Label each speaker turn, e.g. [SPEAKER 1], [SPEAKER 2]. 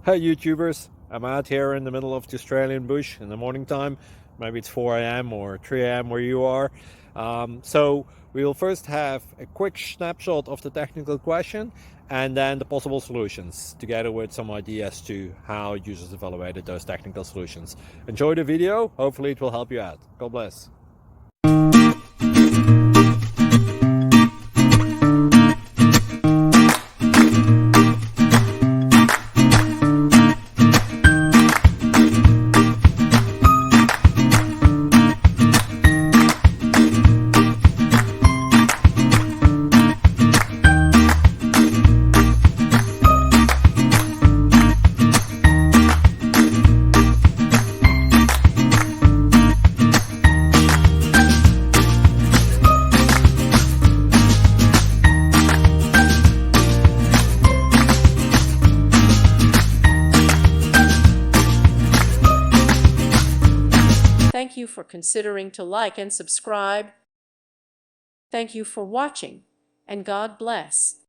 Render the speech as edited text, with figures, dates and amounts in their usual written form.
[SPEAKER 1] Hey YouTubers, I'm out here in the middle of the Australian bush in the morning time. Maybe it's 4 a.m. or 3 a.m. where you are. So we'll first have a quick snapshot of the technical question and then the possible solutions, together with some ideas to how users evaluated those technical solutions. Enjoy the video, hopefully it will help you out. God bless.
[SPEAKER 2] Thank you for considering to like and subscribe. Thank you for watching, and God bless.